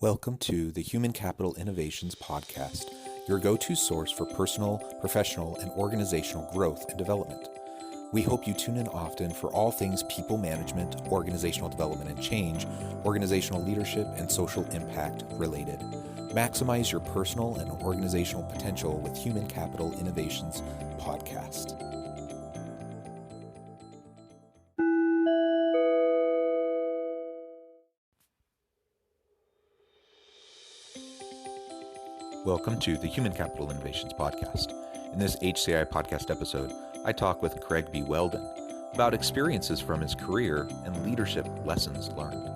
Welcome to the Human Capital Innovations Podcast, your go-to source for personal, professional, and organizational growth and development. We hope you tune in often for all things people management, organizational development and change, organizational leadership, and social impact related. Maximize your personal and organizational potential with Human Capital Innovations Podcast. Welcome to the Human Capital Innovations Podcast. In this HCI podcast episode, I talk with Craig B. Whelden about experiences from his career and leadership lessons learned.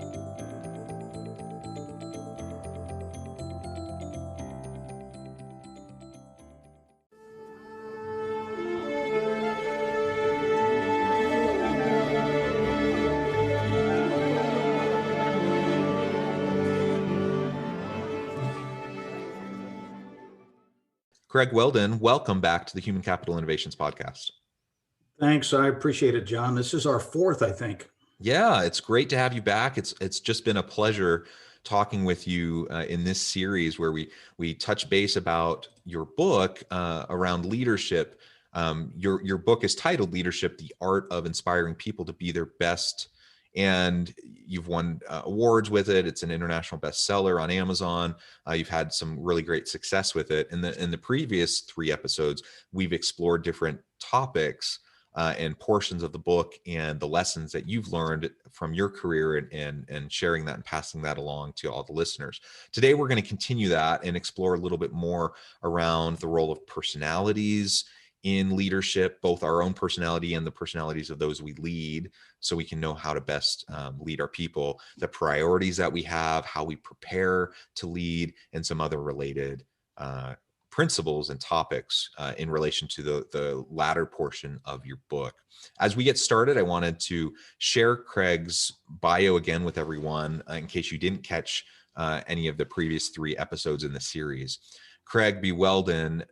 Craig Whelden, welcome back to the Human Capital Innovations Podcast. Thanks. I appreciate it, John. This is our fourth, I think. Yeah, it's great to have you back. It's just been a pleasure talking with you in this series where we touch base about your book around leadership. Your book is titled Leadership: The Art of Inspiring People to Be Their Best. And you've won awards with it. It's an international bestseller on Amazon. You've had some really great success with it. In the previous 3 episodes, we've explored different topics and portions of the book and the lessons that you've learned from your career and sharing that and passing that along to all the listeners. Today, we're going to continue that and explore a little bit more around the role of personalities in leadership, both our own personality and the personalities of those we lead, so we can know how to best lead our people, the priorities that we have, how we prepare to lead, and some other related principles and topics in relation to the latter portion of your book. As we get started, I wanted to share Craig's bio again with everyone in case you didn't catch any of the previous 3 episodes in the series. Craig B. Whelden,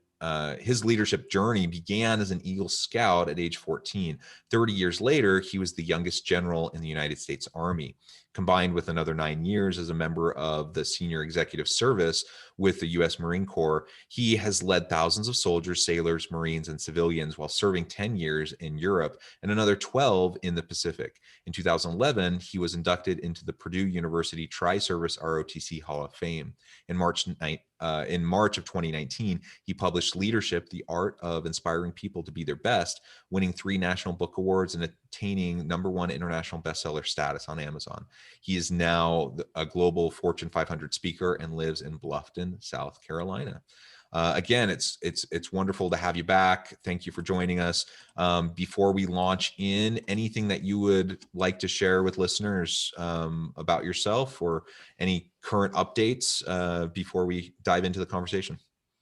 his leadership journey began as an Eagle Scout at age 14. 30 years later, he was the youngest general in the United States Army. Combined with another 9 years as a member of the senior executive service with the U.S. Marine Corps, he has led thousands of soldiers, sailors, Marines, and civilians while serving 10 years in Europe and another 12 in the Pacific. In 2011, he was inducted into the Purdue University Tri-Service ROTC Hall of Fame. In March of 2019, he published Leadership: The Art of Inspiring People to Be Their Best, winning 3 National Book Awards and attaining #1 international bestseller status on Amazon. He is now a global Fortune 500 speaker and lives in Bluffton, South Carolina. Again, it's wonderful to have you back. Thank you for joining us. Before we launch in, anything that you would like to share with listeners about yourself or any current updates before we dive into the conversation?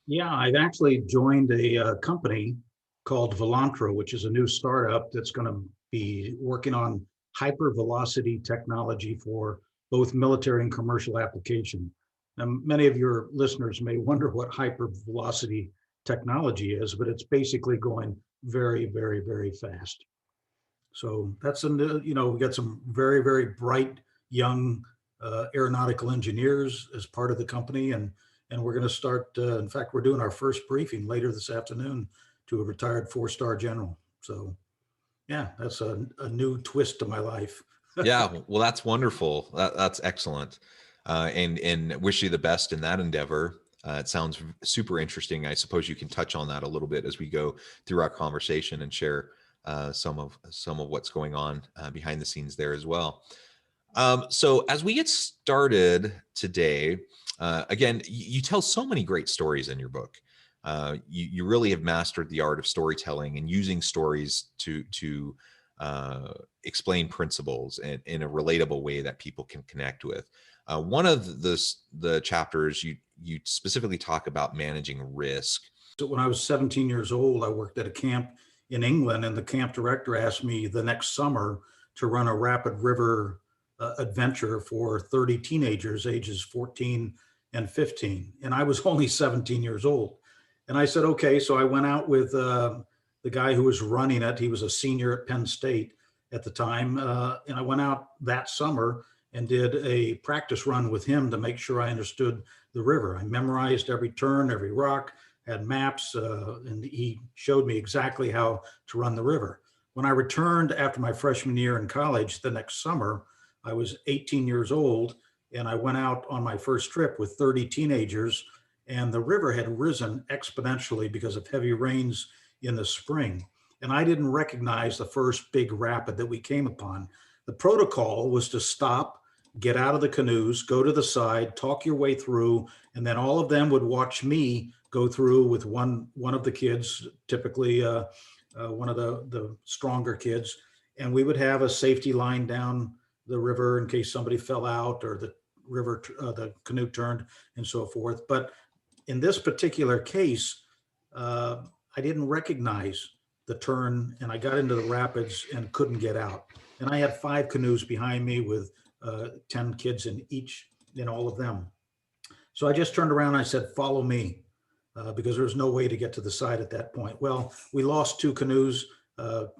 Yeah, I've actually joined a company called Volantra, which is a new startup that's going to be working on hypervelocity technology for both military and commercial application. Now, many of your listeners may wonder what hypervelocity technology is, but it's basically going very, very, very fast. So that's we got some very, very bright young aeronautical engineers as part of the company, and we're going to start. In fact, we're doing our first briefing later this afternoon to a retired 4-star general. So, yeah, that's a new twist to my life. Yeah, well, that's wonderful. That's excellent. And wish you the best in that endeavor. It sounds super interesting. I suppose you can touch on that a little bit as we go through our conversation and share some of what's going on behind the scenes there as well. So as we get started today, again, you tell so many great stories in your book. You really have mastered the art of storytelling and using stories to explain principles in a relatable way that people can connect with. One of the chapters you specifically talk about managing risk. So when I was 17 years old, I worked at a camp in England, and the camp director asked me the next summer to run a rapid river adventure for 30 teenagers ages 14 and 15. And I was only 17 years old. And I said, okay. So I went out with the guy who was running it. He was a senior at Penn State at the time. And I went out that summer and did a practice run with him to make sure I understood the river. I memorized every turn, every rock, had maps, and he showed me exactly how to run the river. When I returned after my freshman year in college the next summer, I was 18 years old, and I went out on my first trip with 30 teenagers, and the river had risen exponentially because of heavy rains in the spring. And I didn't recognize the first big rapid that we came upon. The protocol was to stop, get out of the canoes, go to the side, talk your way through, and then all of them would watch me go through with one of the kids, typically one of the stronger kids, and we would have a safety line down the river in case somebody fell out or the canoe turned and so forth. But in this particular case, I didn't recognize the turn, and I got into the rapids and couldn't get out. And I had 5 canoes behind me with 10 kids in all of them. So I just turned around and I said, "Follow me," because there was no way to get to the side at that point. Well, we lost 2 canoes.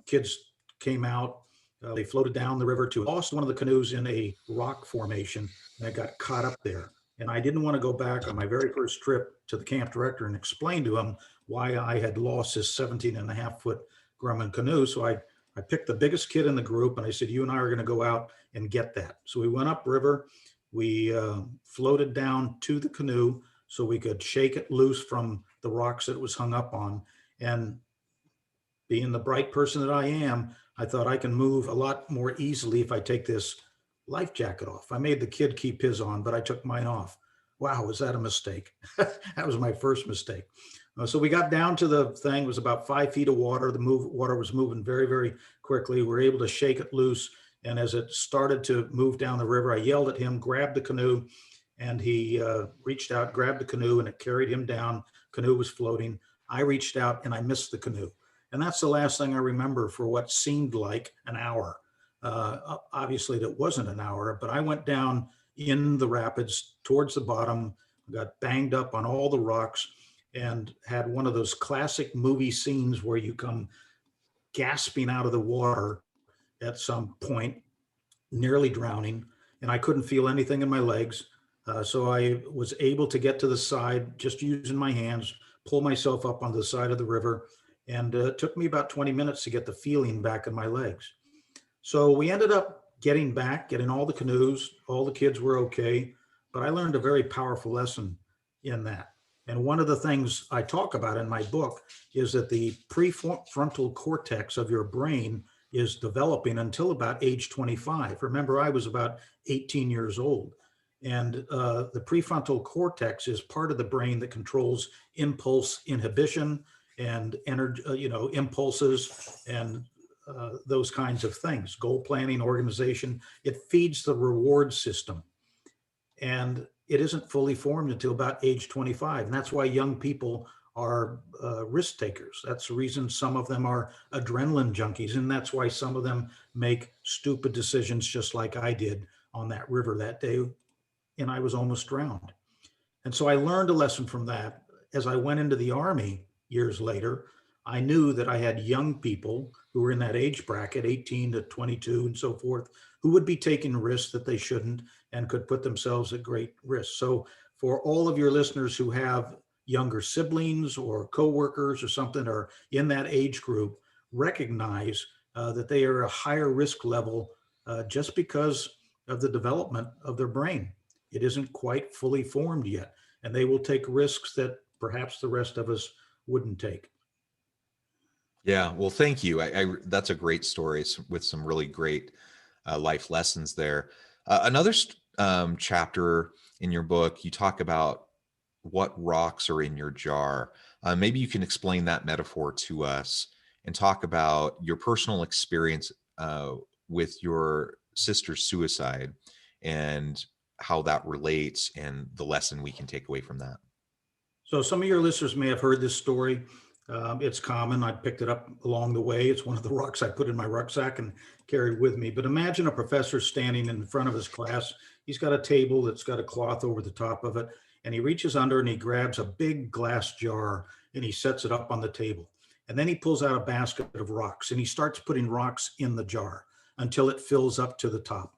Kids came out. They floated down the river to lost one of the canoes in a rock formation, and I got caught up there. And I didn't want to go back on my very first trip to the camp director and explain to him why I had lost this 17.5-foot Grumman canoe. So I picked the biggest kid in the group and I said, "You and I are going to go out and get that." So we went upriver. We floated down to the canoe so we could shake it loose from the rocks that it was hung up on. And being the bright person that I am, I thought I can move a lot more easily if I take this life jacket off. I made the kid keep his on, but I took mine off. Wow, was that a mistake? That was my first mistake. So we got down to the thing. It was about 5 feet of water. The water was moving very, very quickly. We were able to shake it loose. And as it started to move down the river, I yelled at him, grabbed the canoe, and he reached out, grabbed the canoe, and it carried him down. Canoe was floating. I reached out and I missed the canoe. And that's the last thing I remember for what seemed like an hour. Obviously, that wasn't an hour, but I went down in the rapids towards the bottom, got banged up on all the rocks, and had one of those classic movie scenes where you come gasping out of the water at some point, nearly drowning, and I couldn't feel anything in my legs. So I was able to get to the side just using my hands, pull myself up onto the side of the river, and it took me about 20 minutes to get the feeling back in my legs. So we ended up getting all the canoes, all the kids were okay, but I learned a very powerful lesson in that. And one of the things I talk about in my book is that the prefrontal cortex of your brain is developing until about age 25. Remember, I was about 18 years old. And the prefrontal cortex is part of the brain that controls impulse inhibition and energy, impulses and those kinds of things, goal planning, organization. It feeds the reward system. And it isn't fully formed until about age 25. And that's why young people are risk takers. That's the reason some of them are adrenaline junkies. And that's why some of them make stupid decisions, just like I did on that river that day. And I was almost drowned. And so I learned a lesson from that. As I went into the Army years later, I knew that I had young people who were in that age bracket, 18 to 22 and so forth, who would be taking risks that they shouldn't and could put themselves at great risk. So for all of your listeners who have younger siblings or coworkers or something, or in that age group, recognize that they are a higher risk level just because of the development of their brain. It isn't quite fully formed yet, and they will take risks that perhaps the rest of us wouldn't take. Yeah, well, thank you. That's a great story with some really great life lessons there. Another chapter in your book, you talk about what rocks are in your jar. Maybe you can explain that metaphor to us and talk about your personal experience with your sister's suicide and how that relates and the lesson we can take away from that. So some of your listeners may have heard this story. It's common. I picked it up along the way. It's one of the rocks I put in my rucksack and carried with me. But imagine a professor standing in front of his class. He's got a table that's got a cloth over the top of it, and he reaches under and he grabs a big glass jar and he sets it up on the table. And then he pulls out a basket of rocks and he starts putting rocks in the jar until it fills up to the top.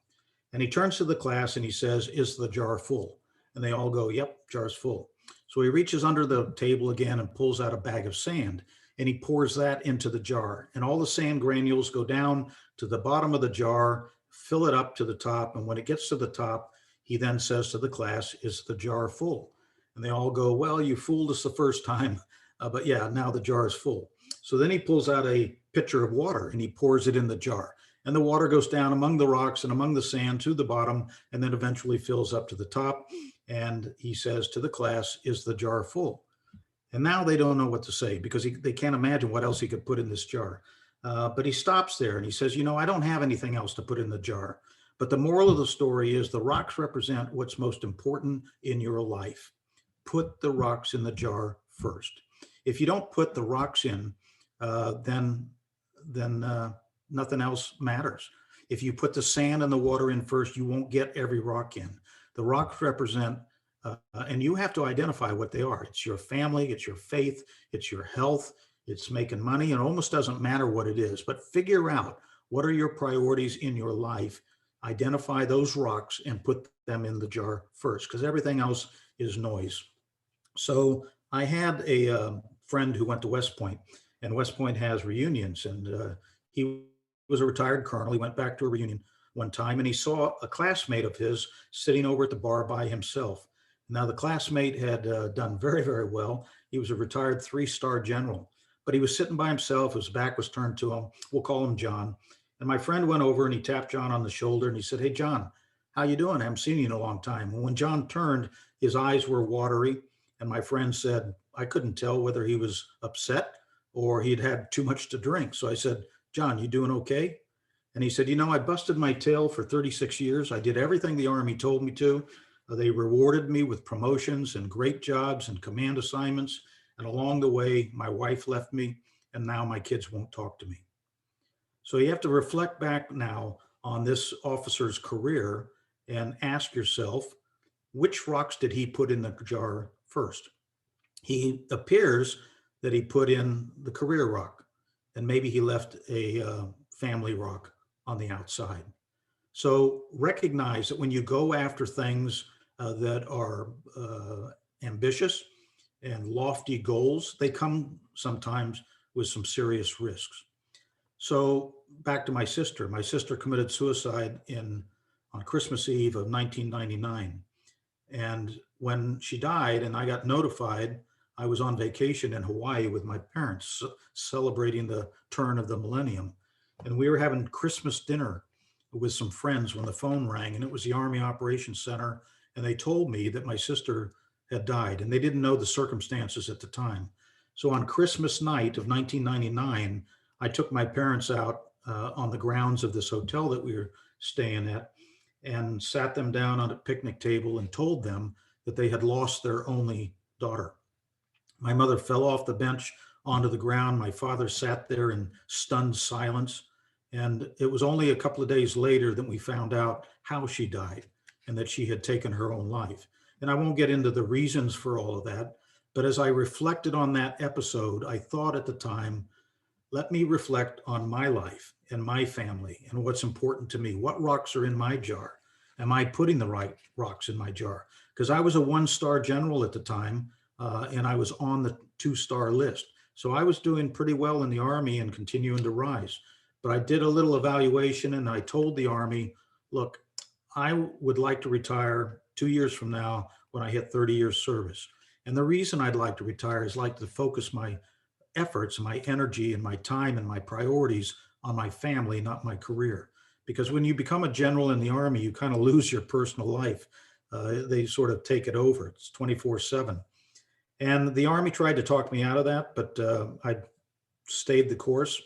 And he turns to the class and he says, "Is the jar full?" And they all go, "Yep, jar's full." So he reaches under the table again and pulls out a bag of sand, and he pours that into the jar. And all the sand granules go down to the bottom of the jar, fill it up to the top. And when it gets to the top, he then says to the class, "Is the jar full?" And they all go, "Well, you fooled us the first time, but yeah, now the jar is full." So then he pulls out a pitcher of water and he pours it in the jar. And the water goes down among the rocks and among the sand to the bottom, and then eventually fills up to the top. And he says to the class, "Is the jar full?" And now they don't know what to say because they can't imagine what else he could put in this jar. But he stops there and he says, I don't have anything else to put in the jar. But the moral of the story is the rocks represent what's most important in your life. Put the rocks in the jar first. If you don't put the rocks in, then nothing else matters. If you put the sand and the water in first, you won't get every rock in. The rocks represent, and you have to identify what they are. It's your family, it's your faith, it's your health, it's making money. It almost doesn't matter what it is, but figure out what are your priorities in your life. Identify those rocks and put them in the jar first, because everything else is noise. So I had a friend who went to West Point, and West Point has reunions, and he was a retired colonel. He went back to a reunion one time, and he saw a classmate of his sitting over at the bar by himself. Now, the classmate had done very, very well. He was a retired 3-star general, but he was sitting by himself. His back was turned to him. We'll call him John. And my friend went over and he tapped John on the shoulder and he said, "Hey, John, how you doing? I haven't seen you in a long time." And when John turned, his eyes were watery. And my friend said, I couldn't tell whether he was upset or he'd had too much to drink. So I said, "John, you doing okay?" And he said, "I busted my tail for 36 years. I did everything the Army told me to. They rewarded me with promotions and great jobs and command assignments. And along the way, my wife left me, and now my kids won't talk to me." So you have to reflect back now on this officer's career and ask yourself, which rocks did he put in the jar first? He appears that he put in the career rock, and maybe he left a family rock on the outside. So recognize that when you go after things that are ambitious and lofty goals, they come sometimes with some serious risks. So back to my sister. My sister committed suicide on Christmas Eve of 1999. And when she died and I got notified, I was on vacation in Hawaii with my parents celebrating the turn of the millennium. And we were having Christmas dinner with some friends when the phone rang, and it was the Army Operations Center. And they told me that my sister had died, and they didn't know the circumstances at the time. So on Christmas night of 1999, I took my parents out on the grounds of this hotel that we were staying at and sat them down on a picnic table and told them that they had lost their only daughter. My mother fell off the bench onto the ground. My father sat there in stunned silence. And it was only a couple of days later that we found out how she died and that she had taken her own life. And I won't get into the reasons for all of that. But as I reflected on that episode, I thought at the time, let me reflect on my life and my family and what's important to me. What rocks are in my jar? Am I putting the right rocks in my jar? Because I was a 1-star general at the time, and I was on the 2-star list. So I was doing pretty well in the Army and continuing to rise. But I did a little evaluation and I told the Army, look, I would like to retire 2 years from now when I hit 30 years service. And the reason I'd like to retire is like to focus my efforts, my energy, and my time and my priorities on my family, not my career. Because when you become a general in the Army, you kind of lose your personal life. They sort of take it over. It's 24/7. And the Army tried to talk me out of that, but I stayed the course.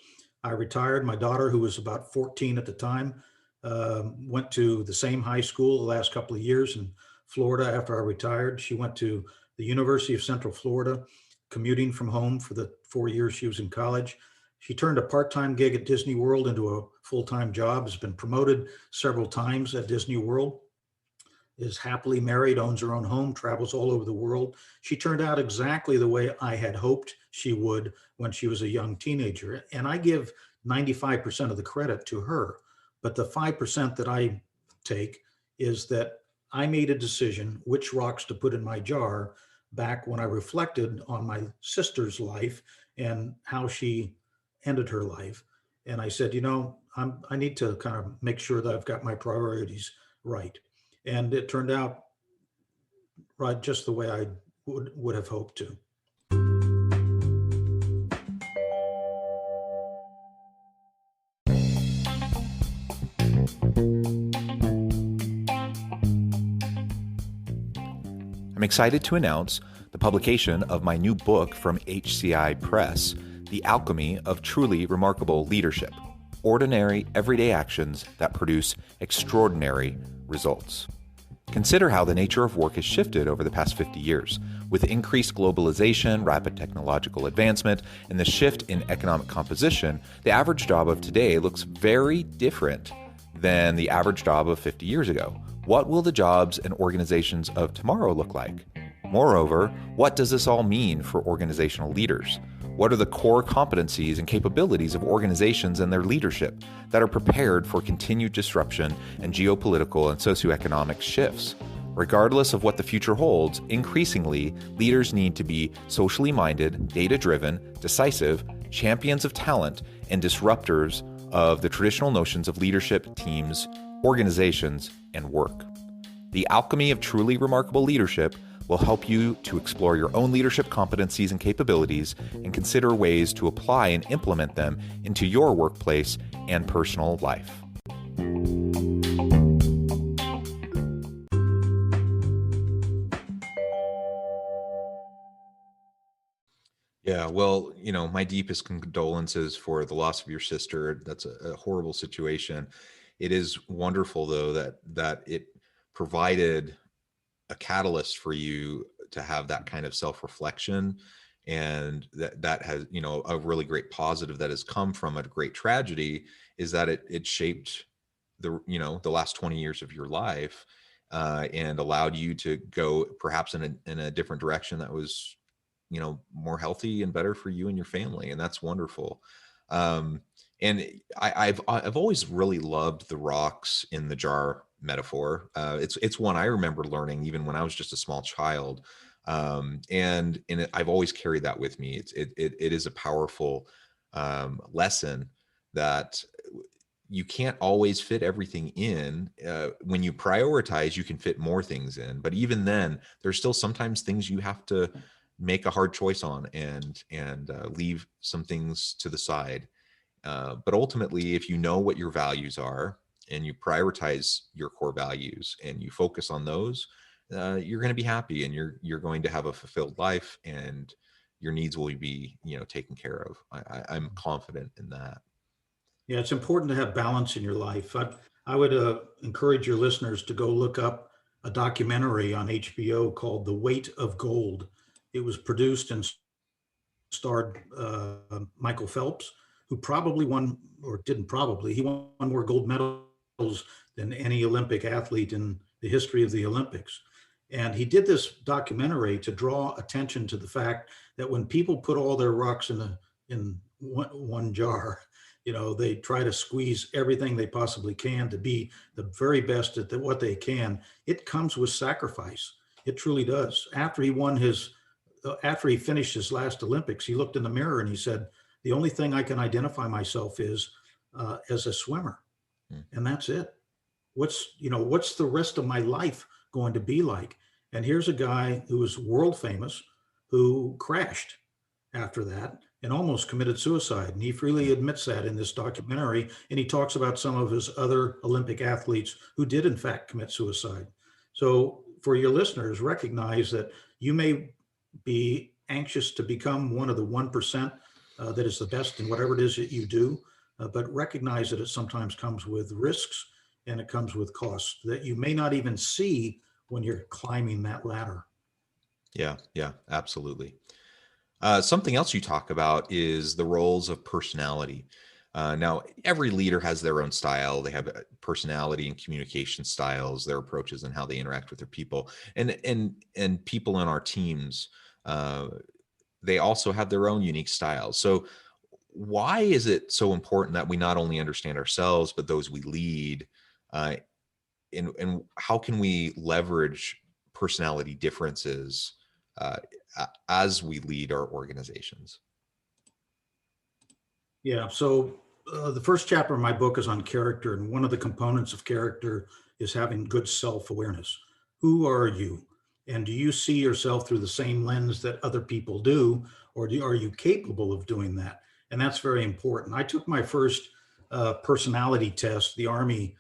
I retired. My daughter, who was about 14 at the time, went to the same high school the last couple of years in Florida after I retired. She went to the University of Central Florida, commuting from home for the 4 years she was in college. She turned a part-time gig at Disney World into a full-time job, has been promoted several times at Disney World, is happily married, owns her own home, travels all over the world. She turned out exactly the way I had hoped she would when she was a young teenager. And I give 95% of the credit to her. But the 5% that I take is that I made a decision which rocks to put in my jar back when I reflected on my sister's life and how she ended her life. And I said, I need to kind of make sure that I've got my priorities right. And it turned out right just the way I would have hoped to. I'm excited to announce the publication of my new book from HCI Press, The Alchemy of Truly Remarkable Leadership: Ordinary, Everyday Actions That Produce Extraordinary Results. Consider how the nature of work has shifted over the past 50 years. With increased globalization, rapid technological advancement, and the shift in economic composition, the average job of today looks very different than the average job of 50 years ago. What will the jobs and organizations of tomorrow look like? Moreover, what does this all mean for organizational leaders? What are the core competencies and capabilities of organizations and their leadership that are prepared for continued disruption and geopolitical and socioeconomic shifts? Regardless of what the future holds, increasingly, leaders need to be socially minded, data-driven, decisive, champions of talent, and disruptors of the traditional notions of leadership, teams, organizations, and work. The Alchemy of Truly Remarkable Leadership will help you to explore your own leadership competencies and capabilities and consider ways to apply and implement them into your workplace and personal life. Yeah, well, my deepest condolences for the loss of your sister. That's a horrible situation. It is wonderful, though, that it provided a catalyst for you to have that kind of self-reflection, and that has, a really great positive that has come from a great tragedy is that it shaped the last 20 years of your life, and allowed you to go perhaps in a different direction that was more healthy and better for you and your family. And that's wonderful. And I've always really loved the rocks in the jar metaphor. It's one I remember learning even when I was just a small child. I've always carried that with me. It is a powerful lesson that you can't always fit everything in. When you prioritize, you can fit more things in, but even then there's still sometimes things you have to make a hard choice on and leave some things to the side. But ultimately, if you know what your values are and you prioritize your core values and you focus on those, you're going to be happy, and you're going to have a fulfilled life, and your needs will be taken care of. I'm confident in that. Yeah, it's important to have balance in your life. I would encourage your listeners to go look up a documentary on HBO called The Weight of Gold. It was produced and starred Michael Phelps, who probably won, or didn't probably, he won more gold medals than any Olympic athlete in the history of the Olympics. And he did this documentary to draw attention to the fact that when people put all their rocks in one jar, they try to squeeze everything they possibly can to be the very best at what they can. It comes with sacrifice. It truly does. After he finished his last Olympics, he looked in the mirror and he said, the only thing I can identify myself is as a swimmer. And that's it. What's the rest of my life going to be like? And here's a guy who was world famous, who crashed after that and almost committed suicide. And he freely admits that in this documentary. And he talks about some of his other Olympic athletes who did in fact commit suicide. So for your listeners, recognize that you may be anxious to become one of the 1% that is the best in whatever it is that you do, but recognize that it sometimes comes with risks and it comes with costs that you may not even see when you're climbing that ladder. Yeah, absolutely. Something else you talk about is the roles of personality. Now, every leader has their own style. They have personality and communication styles, their approaches, and how they interact with their people. And people in our teams, they also have their own unique styles. So why is it so important that we not only understand ourselves, but those we lead, and how can we leverage personality differences uh, as we lead our organizations? Yeah. So the first chapter of my book is on character, and one of the components of character is having good self-awareness. Who are you? And do you see yourself through the same lens that other people do, or are you capable of doing that? And that's very important. I took my first personality test. The Army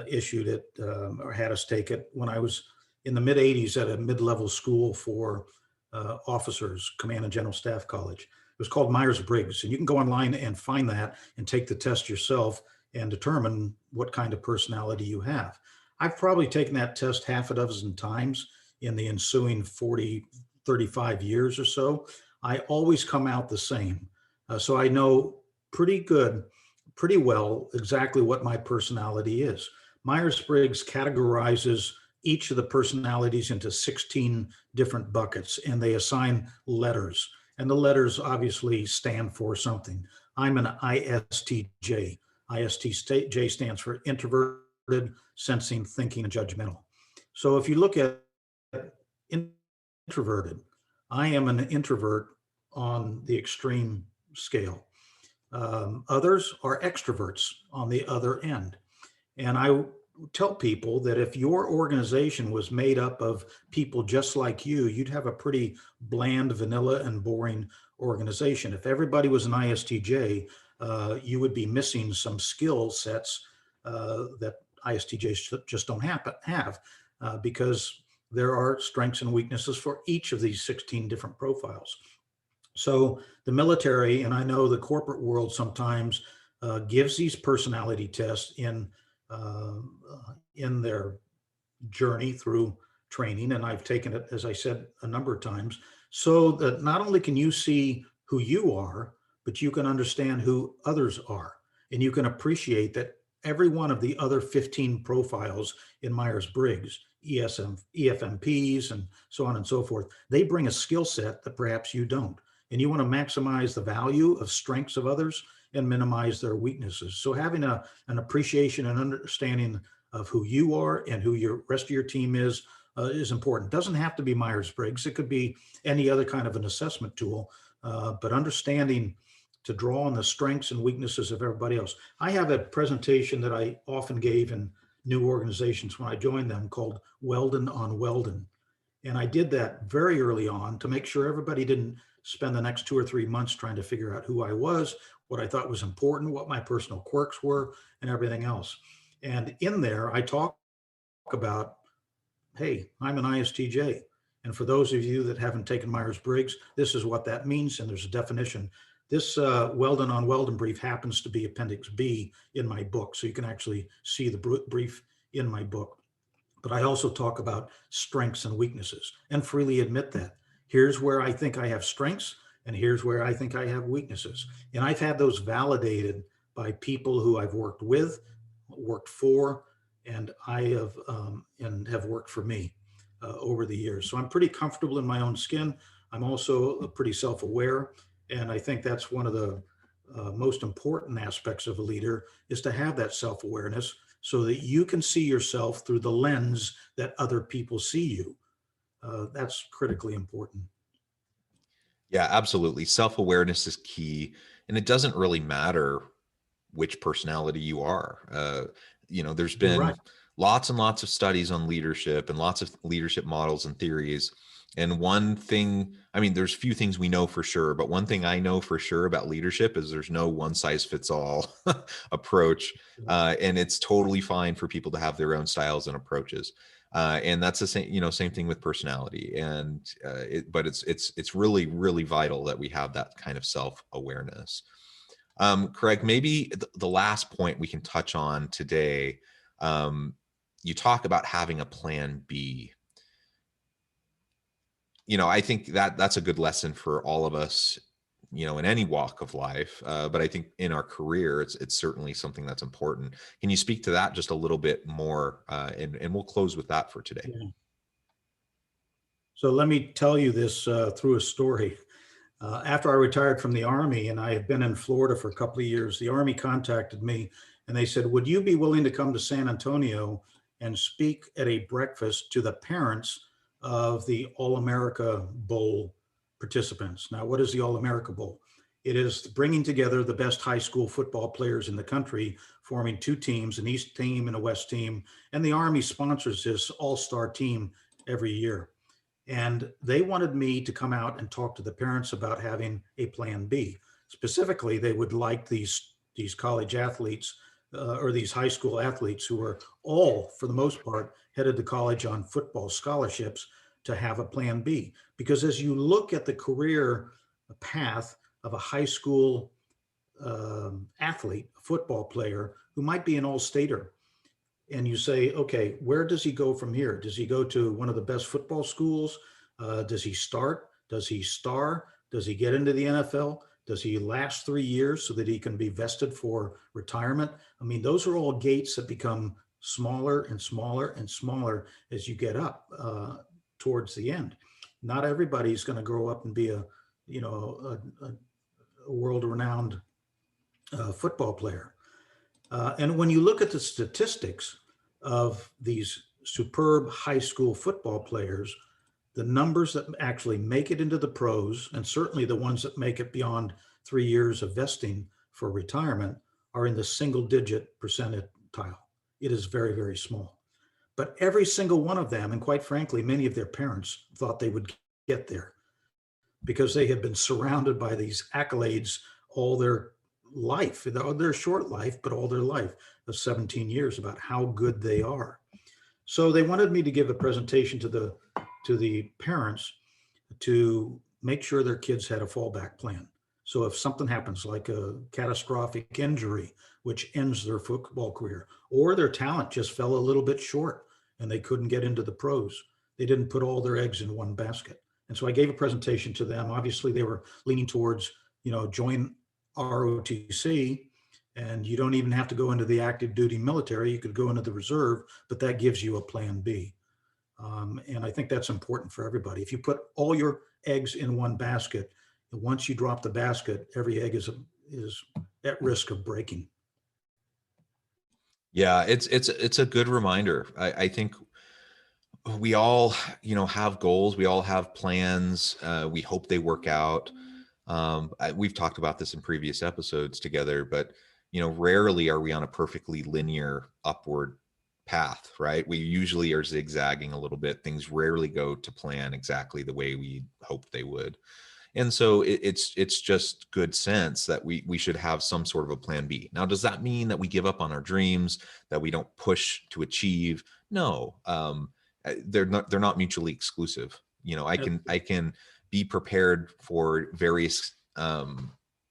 issued it or had us take it when I was in the mid 80s at a mid-level school for officers, Command and General Staff College. It was called Myers-Briggs, and you can go online and find that and take the test yourself and determine what kind of personality you have. I've probably taken that test half a dozen times in the ensuing 40, 35 years or so. I always come out the same. So I know pretty well exactly what my personality is. Myers-Briggs categorizes each of the personalities into 16 different buckets, and they assign letters. And the letters obviously stand for something. I'm an ISTJ. ISTJ stands for introverted, sensing, thinking, and judgmental. So if you look at introverted, I am an introvert on the extreme scale. Others are extroverts on the other end. And I tell people that if your organization was made up of people just like you, you'd have a pretty bland, vanilla, and boring organization. If everybody was an ISTJ, you would be missing some skill sets that ISTJs just don't have because there are strengths and weaknesses for each of these 16 different profiles. So the military, and I know the corporate world sometimes gives these personality tests in their journey through training, and I've taken it, as I said, a number of times, so that not only can you see who you are, but you can understand who others are, and you can appreciate that every one of the other 15 profiles in Myers-Briggs, EFMPs, and so on and so forth, they bring a skill set that perhaps you don't. And you want to maximize the value of strengths of others and minimize their weaknesses. So having an appreciation and understanding of who you are and who your rest of your team is important. Doesn't have to be Myers-Briggs. It could be any other kind of an assessment tool, but understanding to draw on the strengths and weaknesses of everybody else. I have a presentation that I often gave in new organizations when I joined them called Whelden on Whelden. And I did that very early on to make sure everybody didn't spend the next 2 or 3 months trying to figure out who I was, what I thought was important, what my personal quirks were, and everything else. And in there, I talk about, hey, I'm an ISTJ. And for those of you that haven't taken Myers-Briggs, this is what that means, and there's a definition. This Whelden on Whelden brief happens to be Appendix B in my book, so you can actually see the brief in my book. But I also talk about strengths and weaknesses and freely admit that. Here's where I think I have strengths, and here's where I think I have weaknesses. And I've had those validated by people who I've worked with, worked for, and have worked for me over the years. So I'm pretty comfortable in my own skin. I'm also pretty self-aware, and I think that's one of the most important aspects of a leader is to have that self-awareness so that you can see yourself through the lens that other people see you. That's critically important. Yeah, absolutely. Self-awareness is key, and it doesn't really matter which personality you are. There's You're been right. lots and lots of studies on leadership and lots of leadership models and theories. And one thing, I mean, there's few things we know for sure, but one thing I know for sure about leadership is there's no one size fits all approach. And it's totally fine for people to have their own styles and approaches. And that's the same thing with personality. But it's really, really vital that we have that kind of self-awareness. Craig, maybe the last point we can touch on today, you talk about having a plan B. I think that's a good lesson for all of us, in any walk of life. But I think in our career, it's certainly something that's important. Can you speak to that just a little bit more? And we'll close with that for today. Yeah. So let me tell you this through a story. After I retired from the Army and I had been in Florida for a couple of years, the Army contacted me and they said, would you be willing to come to San Antonio and speak at a breakfast to the parents of the All-America Bowl participants. Now, what is the All-America Bowl? It is bringing together the best high school football players in the country, forming two teams, an East team and a West team. And the Army sponsors this all-star team every year. And they wanted me to come out and talk to the parents about having a plan B. Specifically, they would like these college athletes or these high school athletes who are all, for the most part, headed to college on football scholarships to have a plan B. Because as you look at the career path of a high school athlete, a football player who might be an all-stater, and you say, okay, where does he go from here? Does he go to one of the best football schools? Does he start? Does he star? Does he get into the NFL? Does he last 3 years so that he can be vested for retirement? I mean, those are all gates that become smaller and smaller and smaller as you get up towards the end. Not everybody's going to grow up and be a world-renowned football player. And when you look at the statistics of these superb high school football players, the numbers that actually make it into the pros, and certainly the ones that make it beyond 3 years of vesting for retirement, are in the single-digit percentile. It is very, very small. But every single one of them, and quite frankly, many of their parents thought they would get there because they had been surrounded by these accolades all their life, their short life, but all their life of 17 years about how good they are. So they wanted me to give a presentation to the parents to make sure their kids had a fallback plan. So if something happens, like a catastrophic injury, which ends their football career, or their talent just fell a little bit short and they couldn't get into the pros, they didn't put all their eggs in one basket. And so I gave a presentation to them. Obviously, they were leaning towards, join ROTC, and you don't even have to go into the active duty military. You could go into the reserve, but that gives you a plan B. And I think that's important for everybody. If you put all your eggs in one basket, once you drop the basket, every egg is at risk of breaking. Yeah, it's a good reminder. I think we all, have goals. We all have plans. We hope they work out. We've talked about this in previous episodes together, but rarely are we on a perfectly linear upward path, right? We usually are zigzagging a little bit. Things rarely go to plan exactly the way we hoped they would. And so it's just good sense that we should have some sort of a plan B. Now, does that mean that we give up on our dreams, that we don't push to achieve? No, they're not mutually exclusive. I can be prepared for various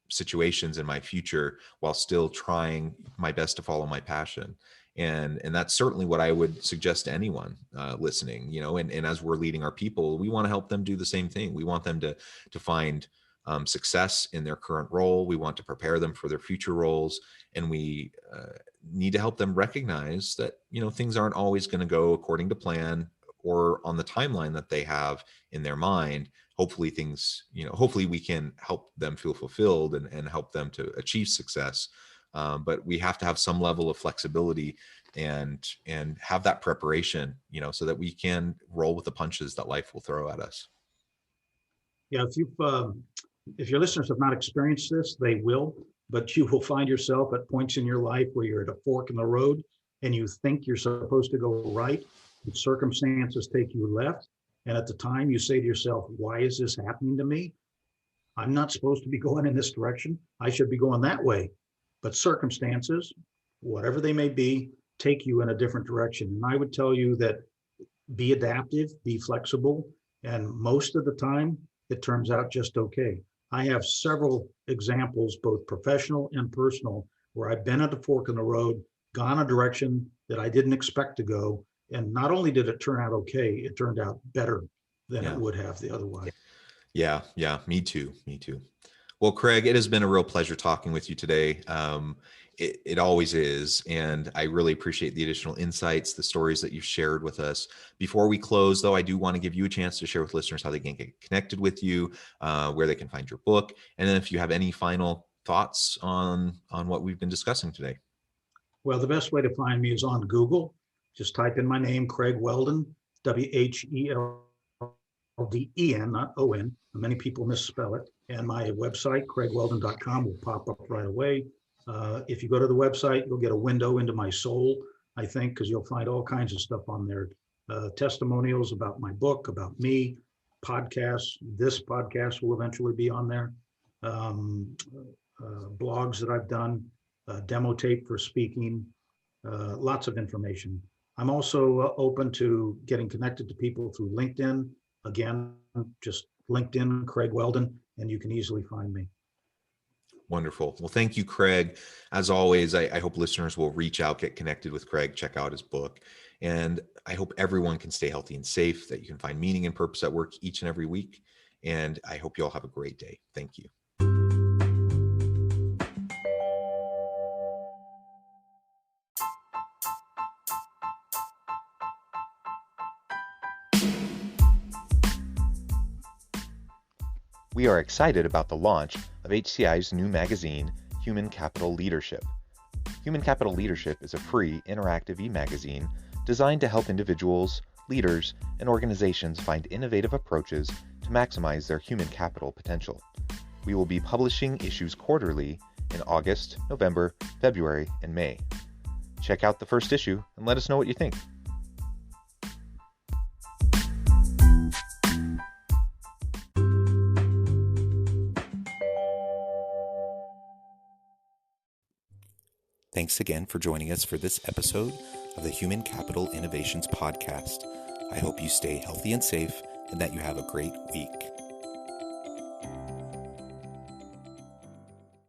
situations in my future while still trying my best to follow my passion. And that's certainly what I would suggest to anyone listening, and as we're leading our people, we want to help them do the same thing. We want them to find success in their current role. We want to prepare them for their future roles. And we need to help them recognize that, things aren't always going to go according to plan or on the timeline that they have in their mind. Hopefully hopefully we can help them feel fulfilled and help them to achieve success. But we have to have some level of flexibility and have that preparation, so that we can roll with the punches that life will throw at us. Yeah, if your listeners have not experienced this, they will, but you will find yourself at points in your life where you're at a fork in the road and you think you're supposed to go right, but circumstances take you left. And at the time you say to yourself, why is this happening to me? I'm not supposed to be going in this direction. I should be going that way. But circumstances, whatever they may be, take you in a different direction. And I would tell you that be adaptive, be flexible, and most of the time, it turns out just okay. I have several examples, both professional and personal, where I've been at a fork in the road, gone a direction that I didn't expect to go. And not only did it turn out okay, it turned out better than it would have the otherwise. Yeah, me too. Well, Craig, it has been a real pleasure talking with you today. It always is. And I really appreciate the additional insights, the stories that you've shared with us. Before we close, though, I do want to give you a chance to share with listeners how they can get connected with you, where they can find your book. And then if you have any final thoughts on what we've been discussing today. Well, the best way to find me is on Google. Just type in my name, Craig Whelden, Whelden, not O-N. Many people misspell it. And my website, craigwhelden.com, will pop up right away. If you go to the website, you'll get a window into my soul, I think, because you'll find all kinds of stuff on there. Testimonials about my book, about me, podcasts. This podcast will eventually be on there. Blogs that I've done, demo tape for speaking, lots of information. I'm also open to getting connected to people through LinkedIn. Again, just LinkedIn, Craig Whelden, and you can easily find me. Wonderful. Well, thank you, Craig. As always, I hope listeners will reach out, get connected with Craig, check out his book. And I hope everyone can stay healthy and safe, that you can find meaning and purpose at work each and every week. And I hope you all have a great day. Thank you. We are excited about the launch of HCI's new magazine, Human Capital Leadership. Human Capital Leadership is a free, interactive e-magazine designed to help individuals, leaders, and organizations find innovative approaches to maximize their human capital potential. We will be publishing issues quarterly in August, November, February, and May. Check out the first issue and let us know what you think. Thanks again for joining us for this episode of the Human Capital Innovations Podcast. I hope you stay healthy and safe and that you have a great week.